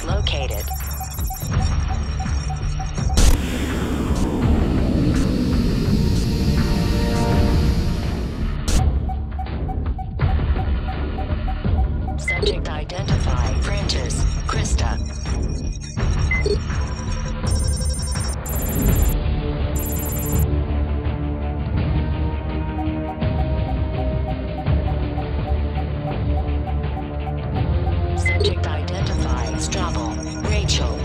located. Subject identified. Prentice Krista. Subject identified. Strobel Rachel.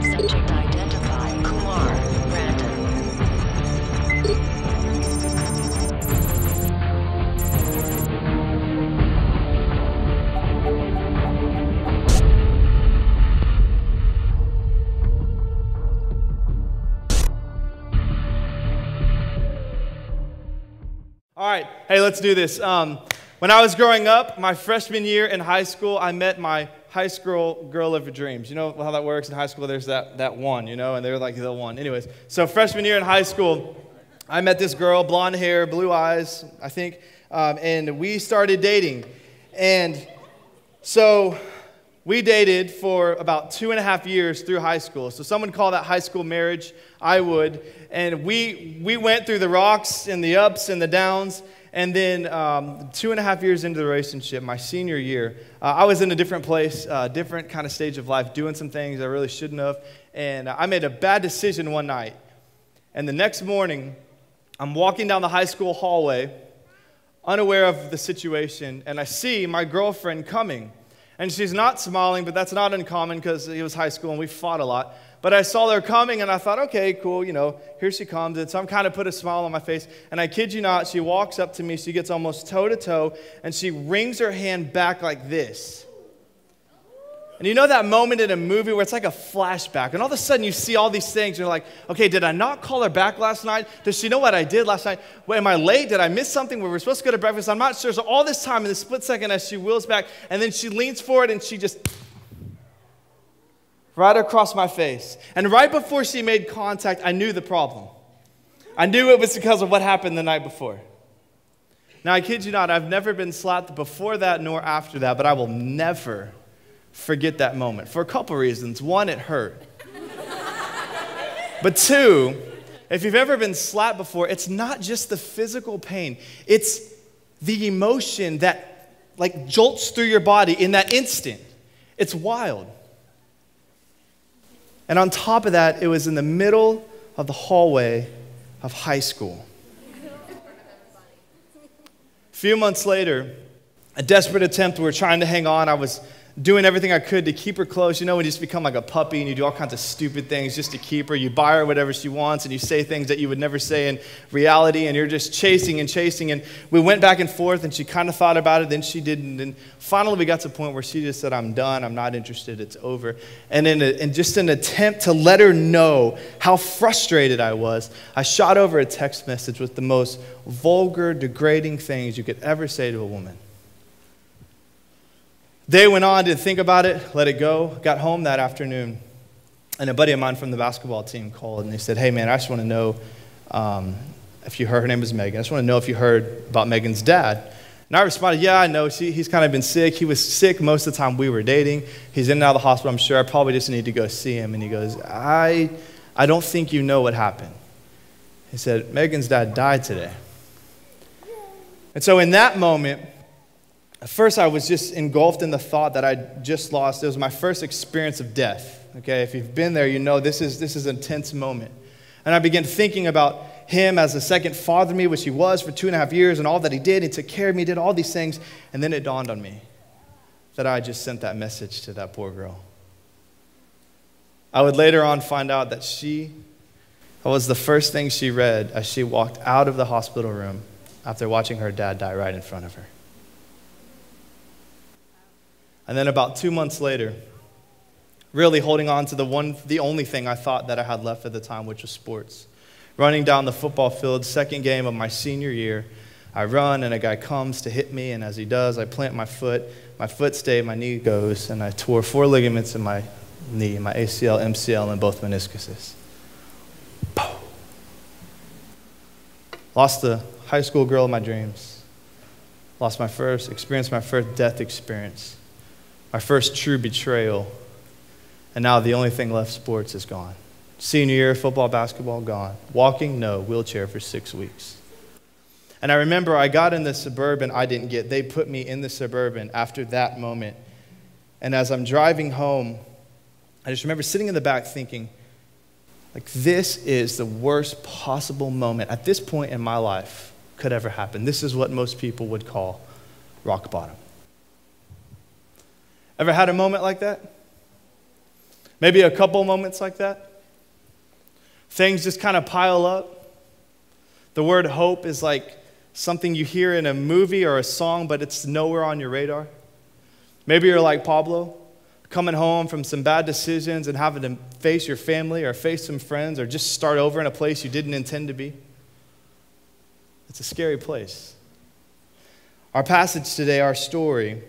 Subject identified. Kumar Brandon. All right, hey, let's do this. When I was growing up, my freshman year in high school, I met my high school girl of your dreams. You know how that works in high school? There's that one, you know, and they're like the one. Anyways, so freshman year in high school, I met this girl, blonde hair, blue eyes, I think, and we started dating. And so we dated for about 2.5 years through high school. So someone call that high school marriage. I would. And we went through the rocks and the ups and the downs. And then 2.5 years into the relationship, my senior year, I was in a different place, different kind of stage of life, doing some things I really shouldn't have. And I made a bad decision one night. And the next morning, I'm walking down the high school hallway, unaware of the situation, and I see my girlfriend coming. And she's not smiling, but that's not uncommon because it was high school and we fought a lot. But I saw her coming and I thought, okay, cool, you know, here she comes. And so I'm kind of put a smile on my face. And I kid you not, she walks up to me, she gets almost toe to toe, and she wrings her hand back like this. And you know that moment in a movie where it's like a flashback, and all of a sudden you see all these things, and you're like, okay, did I not call her back last night? Does she know what I did last night? Wait, am I late? Did I miss something? We were supposed to go to breakfast. I'm not sure. So all this time in this split second as she wheels back, and then she leans forward and she just right across my face. And right before she made contact, I knew the problem. I knew it was because of what happened the night before. Now, I kid you not, I've never been slapped before that nor after that, but I will never forget that moment for a couple reasons. One, it hurt. But two, if you've ever been slapped before, it's not just the physical pain. It's the emotion that like jolts through your body in that instant. It's wild. And on top of that, it was in the middle of the hallway of high school. A few months later, a desperate attempt, we were trying to hang on. I was doing everything I could to keep her close. You know, when you just become like a puppy and you do all kinds of stupid things just to keep her. You buy her whatever she wants and you say things that you would never say in reality, and you're just chasing and chasing. And we went back and forth, and she kind of thought about it, then she didn't. And finally we got to a point where she just said, I'm done, I'm not interested, it's over. And in just an attempt to let her know how frustrated I was, I shot over a text message with the most vulgar, degrading things you could ever say to a woman. Day went on, didn't think about it, let it go. Got home that afternoon, and a buddy of mine from the basketball team called, and they said, hey man, I just want to know if you heard, her name was Megan, I just want to know if you heard about Megan's dad. And I responded, yeah, I know, he's kind of been sick. He was sick most of the time we were dating. He's in and out of the hospital, I'm sure. I probably just need to go see him. And he goes, I don't think you know what happened. He said, Megan's dad died today. And so in that moment, at first, I was just engulfed in the thought that I just lost. It was my first experience of death. Okay, if you've been there, you know this is an intense moment. And I began thinking about him as a second father to me, which he was for 2.5 years, and all that he did. He took care of me, did all these things. And then it dawned on me that I just sent that message to that poor girl. I would later on find out that that was the first thing she read as she walked out of the hospital room after watching her dad die right in front of her. And then about 2 months later, really holding on to the only thing I thought that I had left at the time, which was sports. Running down the football field, second game of my senior year, I run and a guy comes to hit me, and as he does, I plant my foot stayed, my knee goes, and I tore 4 ligaments in my knee, my ACL, MCL, and both meniscuses. Boom. Lost the high school girl of my dreams. Experienced my first death experience. My first true betrayal. And now the only thing left, sports, is gone. Senior year, football, basketball, gone. Walking, no. Wheelchair for 6 weeks. And I remember I got in the Suburban I didn't get. They put me in the Suburban after that moment. And as I'm driving home, I just remember sitting in the back thinking, like, this is the worst possible moment at this point in my life could ever happen. This is what most people would call rock bottom. Ever had a moment like that? Maybe a couple moments like that? Things just kind of pile up. The word hope is like something you hear in a movie or a song, but it's nowhere on your radar. Maybe you're like Pablo, coming home from some bad decisions and having to face your family or face some friends or just start over in a place you didn't intend to be. It's a scary place. Our passage today, our story,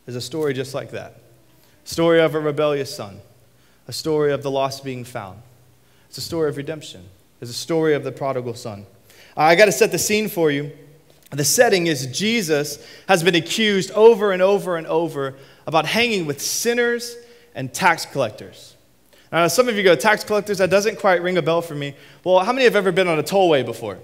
is a story just like that. A story of a rebellious son. A story of the lost being found. It's a story of redemption. It's a story of the prodigal son. I got to set the scene for you. The setting is Jesus has been accused over and over and over about hanging with sinners and tax collectors. Now, some of you go, tax collectors, that doesn't quite ring a bell for me. Well, how many have ever been on a tollway before?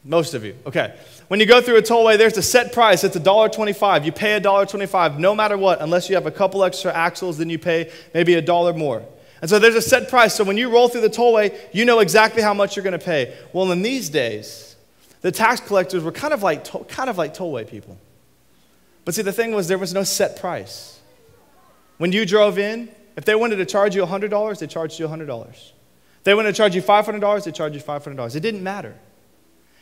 Most of you. Okay. When you go through a tollway, there's a set price. It's $1.25. You pay $1.25 no matter what, unless you have a couple extra axles, then you pay maybe $1 more. And so there's a set price. So when you roll through the tollway, you know exactly how much you're going to pay. Well, in these days, the tax collectors were kind of like tollway people. But see, the thing was, there was no set price. When you drove in, if they wanted to charge you $100, they charged you $100. If they wanted to charge you $500, they charged you $500. It didn't matter.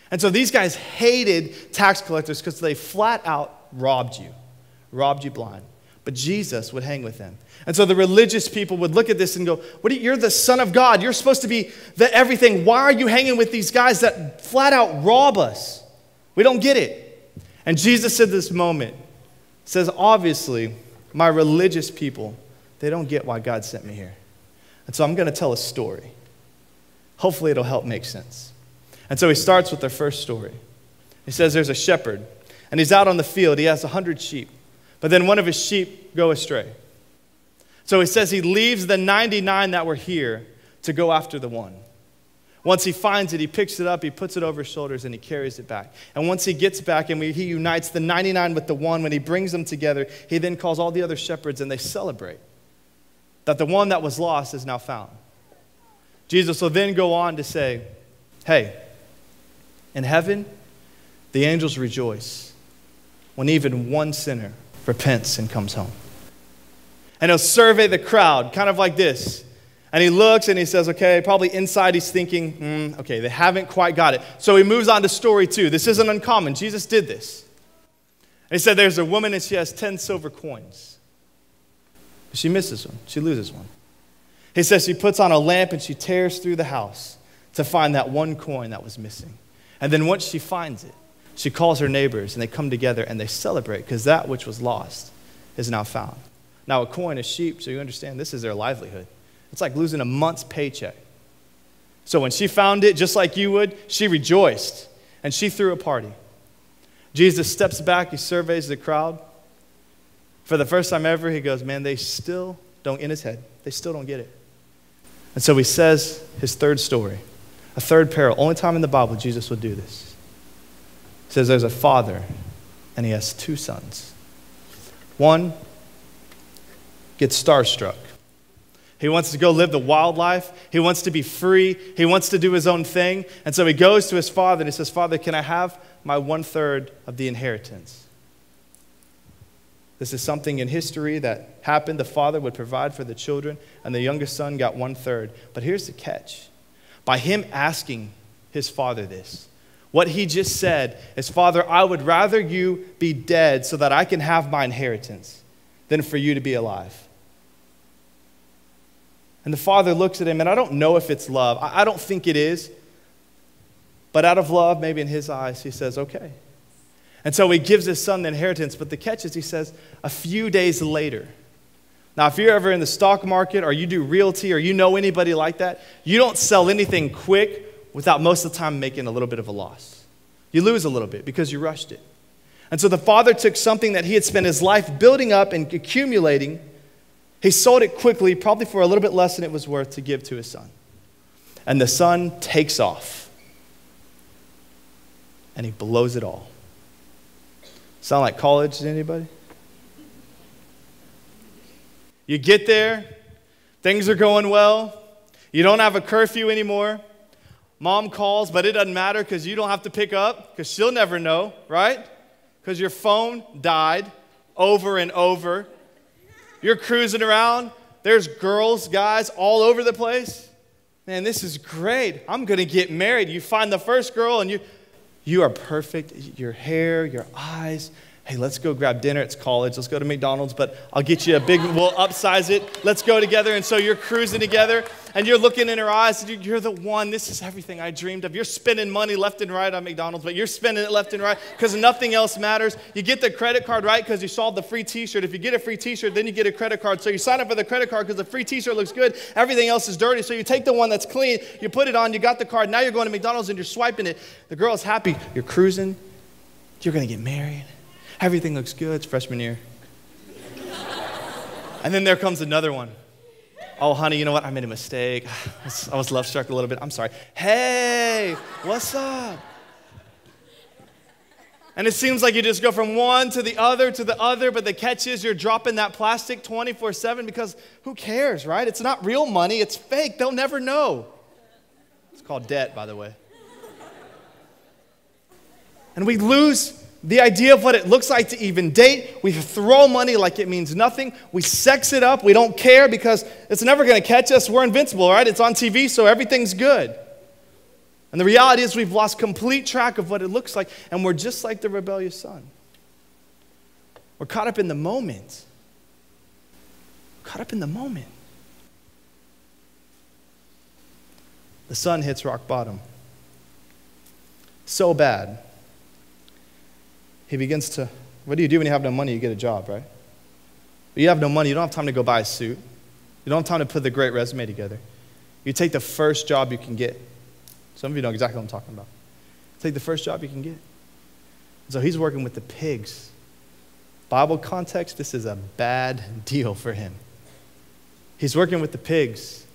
And so these guys hated tax collectors because they flat out robbed you blind. But Jesus would hang with them. And so the religious people would look at this and go, you're the Son of God. You're supposed to be the everything. Why are you hanging with these guys that flat out rob us? We don't get it. And Jesus at this moment says, obviously, my religious people, they don't get why God sent me here. And so I'm going to tell a story. Hopefully it'll help make sense. And so he starts with their first story. He says there's a shepherd, and he's out on the field. He has 100 sheep, but then one of his sheep go astray. So he says he leaves the 99 that were here to go after the one. Once he finds it, he picks it up, he puts it over his shoulders, and he carries it back. And once he gets back and he unites the 99 with the one, when he brings them together, he then calls all the other shepherds, and they celebrate that the one that was lost is now found. Jesus will then go on to say, hey, in heaven, the angels rejoice when even one sinner repents and comes home. And he'll survey the crowd, kind of like this. And he looks and he says, okay, probably inside he's thinking, okay, they haven't quite got it. So he moves on to story 2. This isn't uncommon. Jesus did this. And he said there's a woman and she has 10 silver coins. She misses one. She loses one. He says she puts on a lamp and she tears through the house to find that one coin that was missing. And then once she finds it, she calls her neighbors and they come together and they celebrate because that which was lost is now found. Now a coin is sheep, so you understand this is their livelihood. It's like losing a month's paycheck. So when she found it, just like you would, she rejoiced and she threw a party. Jesus steps back, he surveys the crowd. For the first time ever, he goes, man, they still don't, in his head, they still don't get it. And so he says his third story, a third parable. Only time in the Bible Jesus would do this. He says there's a father and he has 2 sons. One gets starstruck. He wants to go live the wild life. He wants to be free. He wants to do his own thing. And so he goes to his father and he says, Father, can I have my 1/3 of the inheritance? This is something in history that happened. The father would provide for the children, and the youngest son got 1/3. But here's the catch. By him asking his father this, what he just said is, Father, I would rather you be dead so that I can have my inheritance than for you to be alive. And the father looks at him, and I don't know if it's love. I don't think it is. But out of love, maybe in his eyes, he says, okay. And so he gives his son the inheritance. But the catch is, he says, a few days later, Now, if you're ever in the stock market or you do realty or you know anybody like that, you don't sell anything quick without most of the time making a little bit of a loss. You lose a little bit because you rushed it. And so the father took something that he had spent his life building up and accumulating. He sold it quickly, probably for a little bit less than it was worth, to give to his son. And the son takes off. And he blows it all. Sound like college to anybody? You get there, things are going well. You don't have a curfew anymore. Mom calls, but it doesn't matter because you don't have to pick up because she'll never know, right? Because your phone died over and over. You're cruising around. There's girls, guys all over the place. Man, this is great. I'm going to get married. You find the first girl and you are perfect. Your hair, your eyes. Hey, let's go grab dinner. It's college. Let's go to McDonald's, but I'll get you we'll upsize it. Let's go together. And so you're cruising together and you're looking in her eyes. And you're the one. This is everything I dreamed of. You're spending money left and right on McDonald's, but you're spending it left and right because nothing else matters. You get the credit card, right, because you saw the free t-shirt. If you get a free t-shirt, then you get a credit card. So you sign up for the credit card because the free t-shirt looks good. Everything else is dirty. So you take the one that's clean. You put it on. You got the card. Now you're going to McDonald's and you're swiping it. The girl is happy. You're cruising. You're going to get married. Everything looks good. It's freshman year. And then there comes another one. Oh, honey, you know what? I made a mistake. I was love struck a little bit. I'm sorry. Hey, what's up? And it seems like you just go from one to the other, but the catch is you're dropping that plastic 24/7 because who cares, right? It's not real money. It's fake. They'll never know. It's called debt, by the way. And we lose the idea of what it looks like to even date. We throw money like it means nothing. We sex it up. We don't care because it's never going to catch us. We're invincible, right? It's on TV, so everything's good. And the reality is we've lost complete track of what it looks like, and we're just like the rebellious son. We're caught up in the moment. Caught up in the moment. The son hits rock bottom. So bad. He begins to, what do you do when you have no money? You get a job, right? But you have no money. You don't have time to go buy a suit. You don't have time to put the great resume together. You take the first job you can get. Some of you know exactly what I'm talking about. Take the first job you can get. So he's working with the pigs. Bible context, this is a bad deal for him. He's working with the pigs.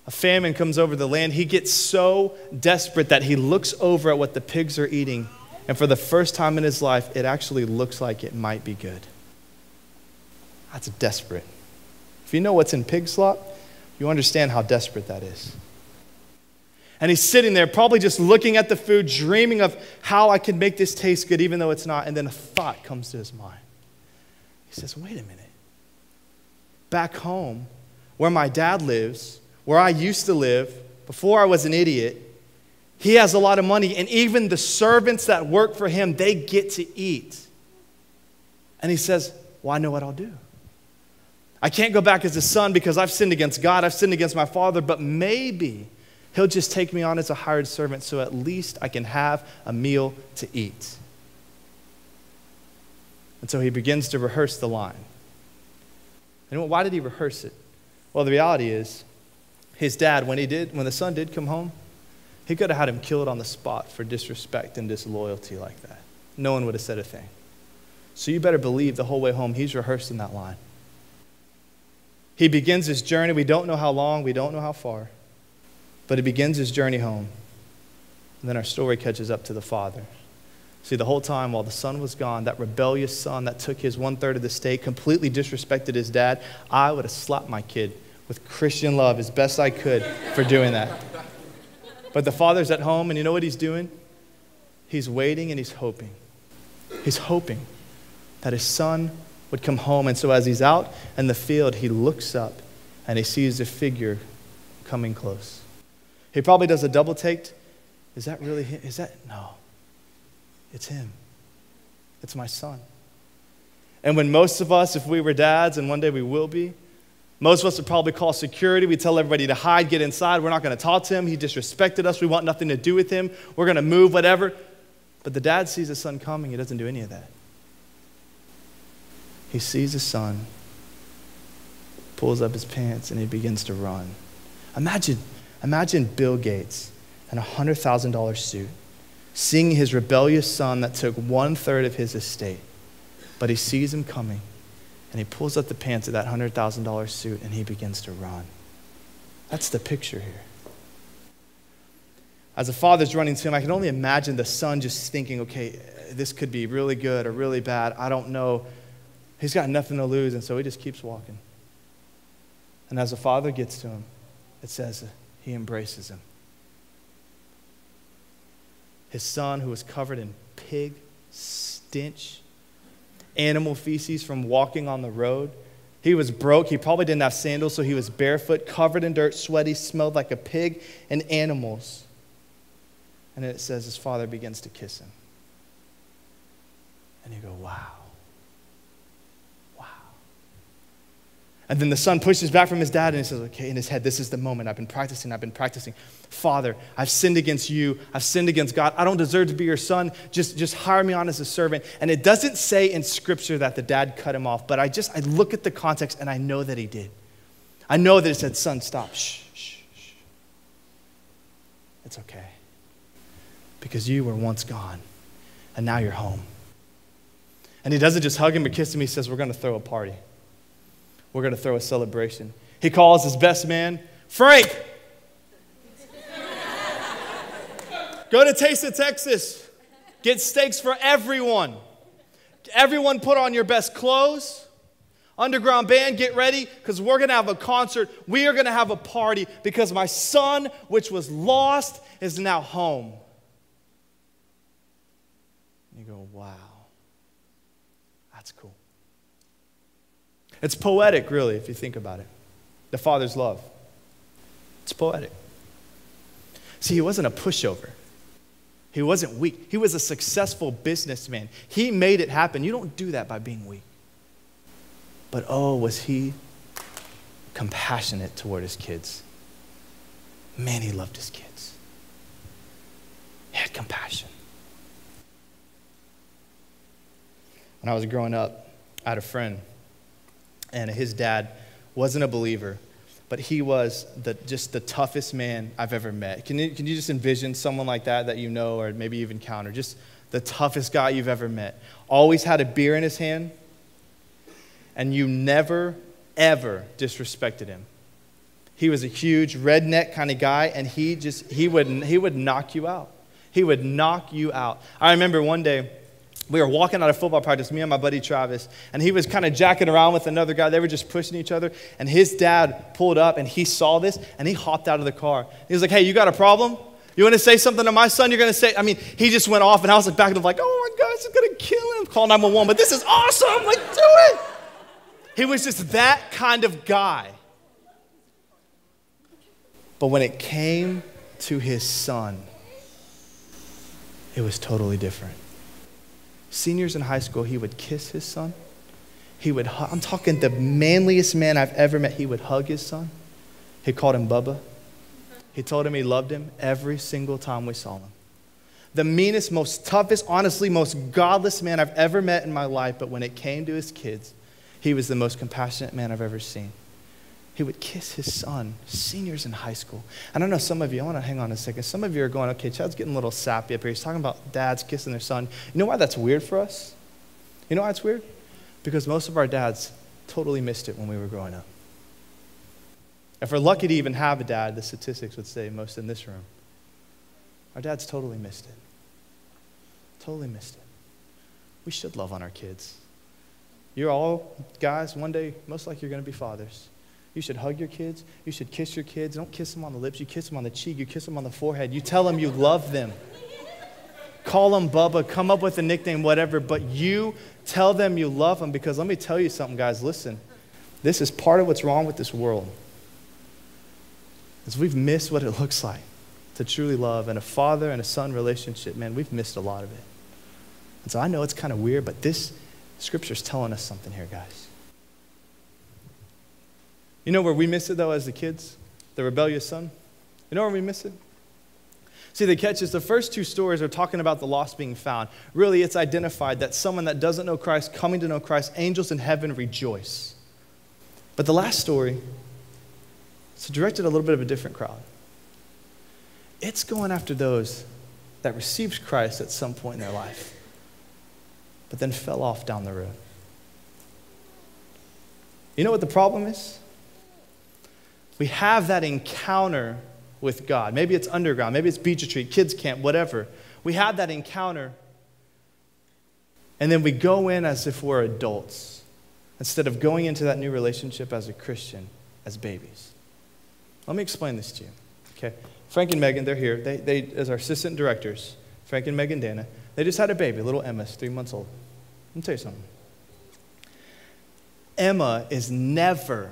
A famine comes over the land. He gets so desperate that he looks over at what the pigs are eating. And for the first time in his life, it actually looks like it might be good. That's desperate. If you know what's in pig slop, you understand how desperate that is. And he's sitting there probably just looking at the food, dreaming of how I can make this taste good even though it's not. And then a thought comes to his mind. He says, wait a minute. Back home, where my dad lives, where I used to live, before I was an idiot, he has a lot of money, and even the servants that work for him, they get to eat. And he says, well, I know what I'll do. I can't go back as a son because I've sinned against God, I've sinned against my father, but maybe he'll just take me on as a hired servant so at least I can have a meal to eat. And so he begins to rehearse the line. And why did he rehearse it? Well, the reality is, his dad, when the son did come home, he could have had him killed on the spot for disrespect and disloyalty like that. No one would have said a thing. So you better believe the whole way home he's rehearsing that line. He begins his journey. We don't know how long, we don't know how far, but he begins his journey home. And then our story catches up to the father. See, the whole time while the son was gone, that rebellious son that took his 1/3 of the state, completely disrespected his dad, I would have slapped my kid with Christian love as best I could for doing that. But the father's at home, and you know what he's doing? He's waiting and he's hoping. He's hoping that his son would come home. And so as he's out in the field, he looks up and he sees a figure coming close. He probably does a double take. Is that really him? No. It's him. It's my son. And when most of us, if we were dads, and one day we will be, most of us would probably call security. We tell everybody to hide, get inside. We're not going to talk to him. He disrespected us. We want nothing to do with him. We're going to move, whatever. But the dad sees his son coming. He doesn't do any of that. He sees his son, pulls up his pants, and he begins to run. Imagine Bill Gates in a $100,000 suit, seeing his rebellious son that took 1/3 of his estate. But he sees him coming, and he pulls up the pants of that $100,000 suit, and he begins to run. That's the picture here. As a father's running to him, I can only imagine the son just thinking, okay, this could be really good or really bad. I don't know. He's got nothing to lose, and so he just keeps walking. And as the father gets to him, it says he embraces him. His son, who was covered in pig stench, animal feces from walking on the road. He was broke. He probably didn't have sandals, so he was barefoot, covered in dirt, sweaty, smelled like a pig and animals. And then it says his father begins to kiss him. And you go, wow. Wow. And then the son pushes back from his dad and he says, okay, in his head, this is the moment. I've been practicing. Father, I've sinned against you. I've sinned against God. I don't deserve to be your son. Just hire me on as a servant. And it doesn't say in Scripture that the dad cut him off, but I look at the context and I know that he did. I know that it said, son, stop. Shh, shh, shh. It's okay. Because you were once gone, and now you're home. And he doesn't just hug him or kiss him. He says, we're going to throw a party. We're going to throw a celebration. He calls his best man, Frank. Go to Taste of Texas. Get steaks for everyone. Everyone put on your best clothes. Underground band, get ready, because we're going to have a concert. We are going to have a party because my son, which was lost, is now home. You go, wow, that's cool. It's poetic, really, if you think about it. The Father's love. It's poetic. See, he wasn't a pushover. He wasn't weak. He was a successful businessman. He made it happen. You don't do that by being weak. But oh, was he compassionate toward his kids. Man, he loved his kids. He had compassion. When I was growing up, I had a friend, and his dad wasn't a believer, but he was just the toughest man I've ever met. Can you just envision someone like that you know or maybe you've encountered? Just the toughest guy you've ever met. Always had a beer in his hand, and you never, ever disrespected him. He was a huge redneck kind of guy, and he would knock you out. He would knock you out. I remember one day, we were walking out of football practice, me and my buddy Travis, and he was kind of jacking around with another guy. They were just pushing each other, and his dad pulled up, and he saw this, and he hopped out of the car. He was like, hey, you got a problem? You want to say something to my son? You're going to say, he just went off, and I was like back at him like, oh my God, this is going to kill him. Call 911, but this is awesome. Like, do it. He was just that kind of guy. But when it came to his son, it was totally different. Seniors in high school, he would kiss his son. I'm talking the manliest man I've ever met. He would hug his son. He called him Bubba. He told him he loved him every single time we saw him. The meanest, most toughest, honestly, most godless man I've ever met in my life. But when it came to his kids, he was the most compassionate man I've ever seen. He would kiss his son, seniors in high school. And I know some of you, I want to hang on a second. Some of you are going, okay, Chad's getting a little sappy up here. He's talking about dads kissing their son. You know why that's weird for us? You know why it's weird? Because most of our dads totally missed it when we were growing up. If we're lucky to even have a dad, the statistics would say most in this room, our dads totally missed it. Totally missed it. We should love on our kids. You're all, guys, one day, most likely you're going to be fathers. You should hug your kids. You should kiss your kids. Don't kiss them on the lips. You kiss them on the cheek. You kiss them on the forehead. You tell them you love them. Call them Bubba. Come up with a nickname, whatever. But you tell them you love them, because let me tell you something, guys. Listen, this is part of what's wrong with this world. Is we've missed what it looks like to truly love. And a father and a son relationship, man, we've missed a lot of it. And so I know it's kind of weird, but this Scripture's telling us something here, guys. You know where we miss it, though, as the kids? The rebellious son? You know where we miss it? See, the catch is the first two stories are talking about the lost being found. Really, it's identified that someone that doesn't know Christ, coming to know Christ, angels in heaven rejoice. But the last story, it's directed a little bit of a different crowd. It's going after those that received Christ at some point in their life, but then fell off down the road. You know what the problem is? We have that encounter with God. Maybe it's underground, maybe it's beach retreat, kids camp, whatever. We have that encounter, and then we go in as if we're adults, instead of going into that new relationship as a Christian, as babies. Let me explain this to you, okay? Frank and Megan, they're here. They as our assistant directors, Frank and Megan Dana, they just had a baby, little Emma's 3 months old. Let me tell you something. Emma is never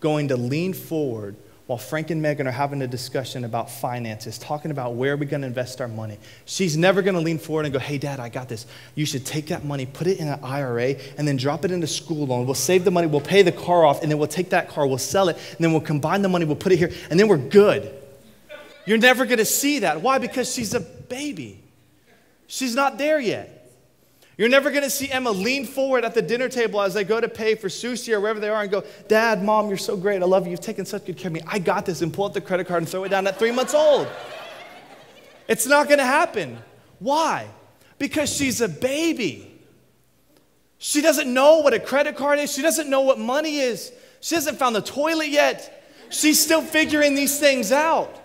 going to lean forward while Frank and Megan are having a discussion about finances, talking about where we're going to invest our money. She's never going to lean forward and go, hey, Dad, I got this. You should take that money, put it in an IRA, and then drop it into school loan. We'll save the money, we'll pay the car off, and then we'll take that car, we'll sell it, and then we'll combine the money, we'll put it here, and then we're good. You're never going to see that. Why? Because she's a baby. She's not there yet. You're never going to see Emma lean forward at the dinner table as they go to pay for sushi or wherever they are and go, Dad, Mom, you're so great. I love you. You've taken such good care of me. I got this, and pull out the credit card and throw it down at 3 months old. It's not going to happen. Why? Because she's a baby. She doesn't know what a credit card is. She doesn't know what money is. She hasn't found the toilet yet. She's still figuring these things out.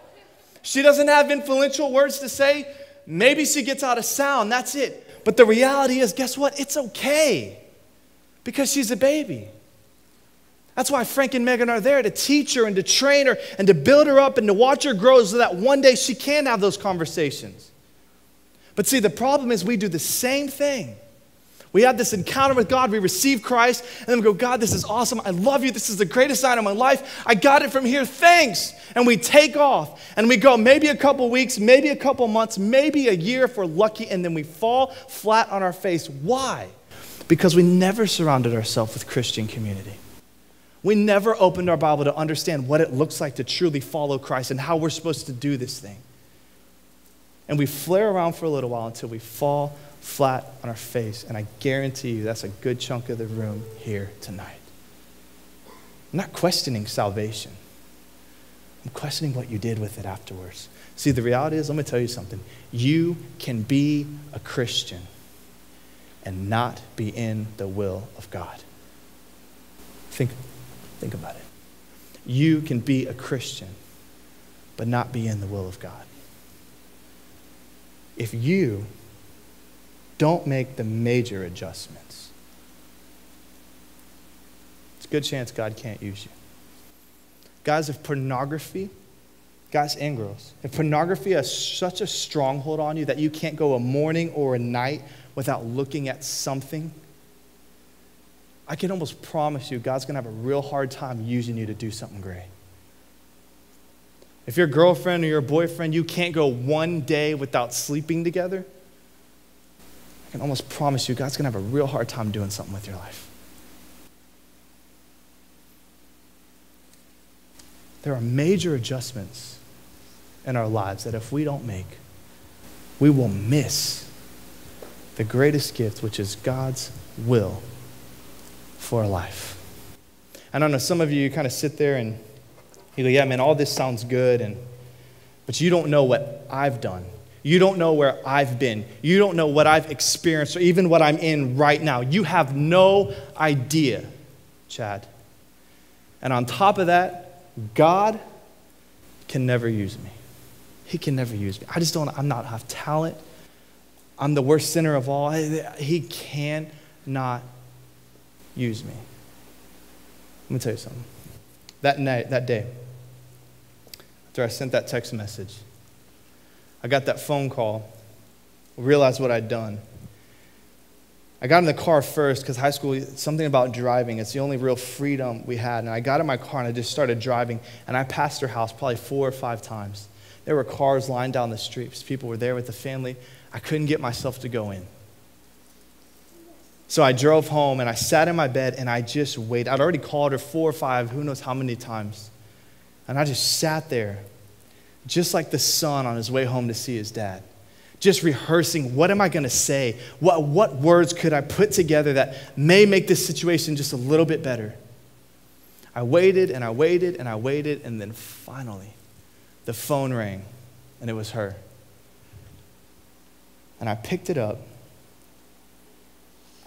She doesn't have influential words to say. Maybe she gets out a sound. That's it. But the reality is, guess what? It's okay because she's a baby. That's why Frank and Megan are there, to teach her and to train her and to build her up and to watch her grow so that one day she can have those conversations. But see, the problem is we do the same thing. We have this encounter with God, we receive Christ, and then we go, God, this is awesome. I love you. This is the greatest night of my life. I got it from here. Thanks. And we take off and we go maybe a couple weeks, maybe a couple months, maybe a year if we're lucky, and then we fall flat on our face. Why? Because we never surrounded ourselves with Christian community. We never opened our Bible to understand what it looks like to truly follow Christ and how we're supposed to do this thing. And we flare around for a little while until we fall flat on our face, and I guarantee you that's a good chunk of the room here tonight. I'm not questioning salvation. I'm questioning what you did with it afterwards. See, the reality is, let me tell you something. You can be a Christian and not be in the will of God. Think about it. You can be a Christian but not be in the will of God. If you don't make the major adjustments, it's a good chance God can't use you. Guys, if pornography, guys and girls, if pornography has such a stronghold on you that you can't go a morning or a night without looking at something, I can almost promise you God's going to have a real hard time using you to do something great. If your girlfriend or your boyfriend, you can't go one day without sleeping together, I can almost promise you God's going to have a real hard time doing something with your life. There are major adjustments in our lives that if we don't make, we will miss the greatest gift, which is God's will for our life. And I know some of you kind of sit there and you go, yeah, man, all this sounds good, but you don't know what I've done. You don't know where I've been. You don't know what I've experienced or even what I'm in right now. You have no idea, Chad. And on top of that, God can never use me. He can never use me. I'm not have talent. I'm the worst sinner of all. He cannot use me. Let me tell you something. That day, after I sent that text message, I got that phone call, realized what I'd done. I got in the car first because high school, something about driving, it's the only real freedom we had. And I got in my car and I just started driving, and I passed her house probably 4 or 5 times. There were cars lined down the streets. People were there with the family. I couldn't get myself to go in. So I drove home and I sat in my bed and I just waited. I'd already called her 4 or 5, who knows how many times. And I just sat there, just like the son on his way home to see his dad, just rehearsing, what am I going to say? What words could I put together that may make this situation just a little bit better? I waited and I waited and I waited, and then finally the phone rang, and it was her. And I picked it up,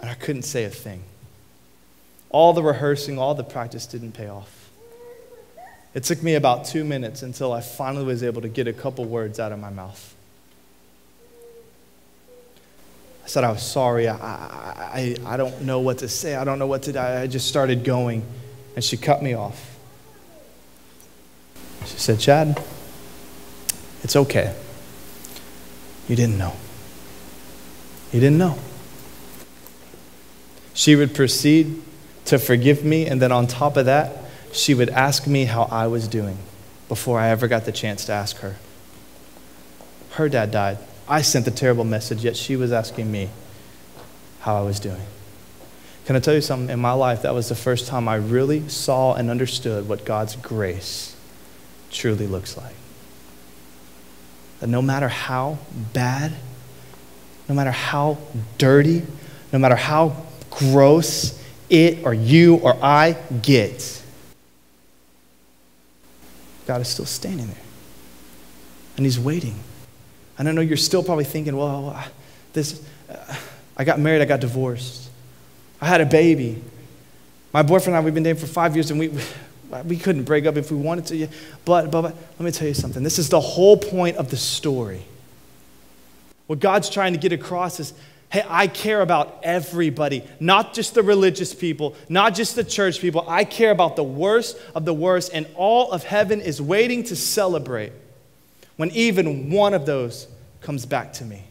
and I couldn't say a thing. All the rehearsing, all the practice didn't pay off. It took me about 2 minutes until I finally was able to get a couple words out of my mouth. I said, I was sorry. I don't know what to say. I don't know what to do. I just started going, and she cut me off. She said, Chad, it's okay. You didn't know. You didn't know. She would proceed to forgive me, and then on top of that, she would ask me how I was doing before I ever got the chance to ask her. Her dad died. I sent the terrible message, yet she was asking me how I was doing. Can I tell you something? In my life, that was the first time I really saw and understood what God's grace truly looks like. That no matter how bad, no matter how dirty, no matter how gross it or you or I get, God is still standing there. And he's waiting. And I know you're still probably thinking, well, I got married, I got divorced. I had a baby. My boyfriend and I, we've been dating for 5 years, and we couldn't break up if we wanted to. But let me tell you something. This is the whole point of the story. What God's trying to get across is, hey, I care about everybody, not just the religious people, not just the church people. I care about the worst of the worst, and all of heaven is waiting to celebrate when even one of those comes back to me.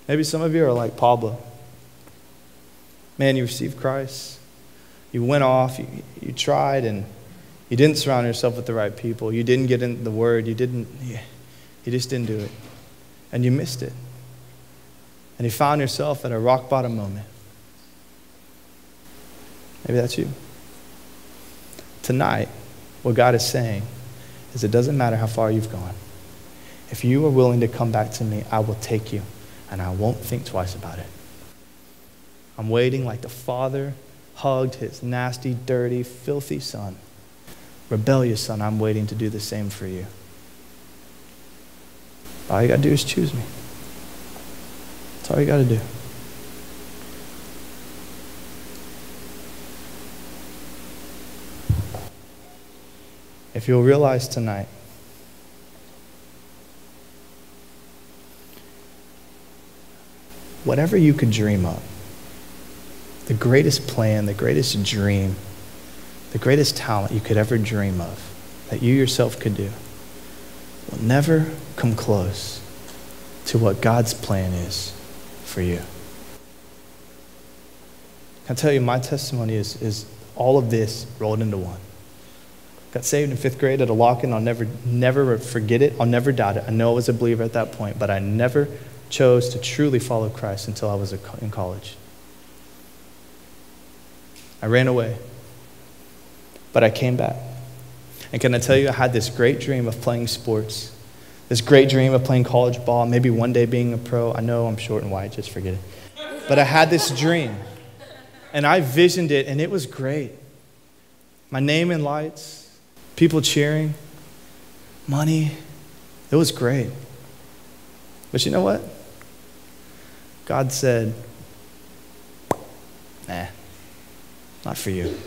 Maybe some of you are like Pablo. Man, you received Christ. You went off, you tried, and you didn't surround yourself with the right people. You didn't get in the Word. You just didn't do it. And you missed it. And you found yourself at a rock bottom moment. Maybe that's you. Tonight, what God is saying is it doesn't matter how far you've gone. If you are willing to come back to me, I will take you, and I won't think twice about it. I'm waiting like the father hugged his nasty, dirty, filthy son. Rebellious son, I'm waiting to do the same for you. All you got to do is choose me. That's all you got to do. If you'll realize tonight, whatever you could dream of, the greatest plan, the greatest dream, the greatest talent you could ever dream of, that you yourself could do, will never come close to what God's plan is for you. Can I tell you, my testimony is all of this rolled into one. Got saved in 5th grade at a lock-in. I'll never forget it. I'll never doubt it. I know I was a believer at that point, but I never chose to truly follow Christ until I was in college. I ran away, but I came back. And can I tell you, I had this great dream of playing sports, this great dream of playing college ball, maybe one day being a pro. I know I'm short and white, just forget it. But I had this dream, and I visioned it, and it was great. My name in lights, people cheering, money. It was great. But you know what? God said, nah, not for you.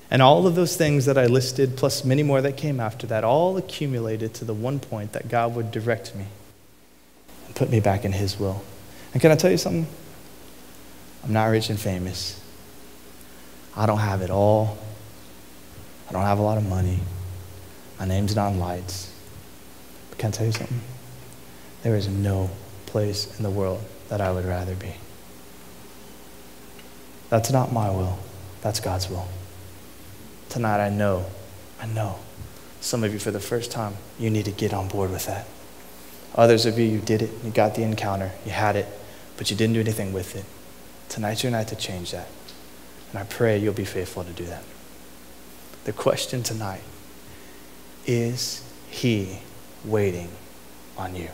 And all of those things that I listed, plus many more that came after that, all accumulated to the one point that God would direct me and put me back in His will. And can I tell you something? I'm not rich and famous. I don't have it all. I don't have a lot of money. My name's not in lights. But can I tell you something? There is no place in the world that I would rather be. That's not my will. That's God's will. Tonight, I know, some of you for the first time, you need to get on board with that. Others of you did it, you got the encounter, you had it, but you didn't do anything with it. Tonight's your night to change that. And I pray you'll be faithful to do that. The question tonight, is He waiting on you?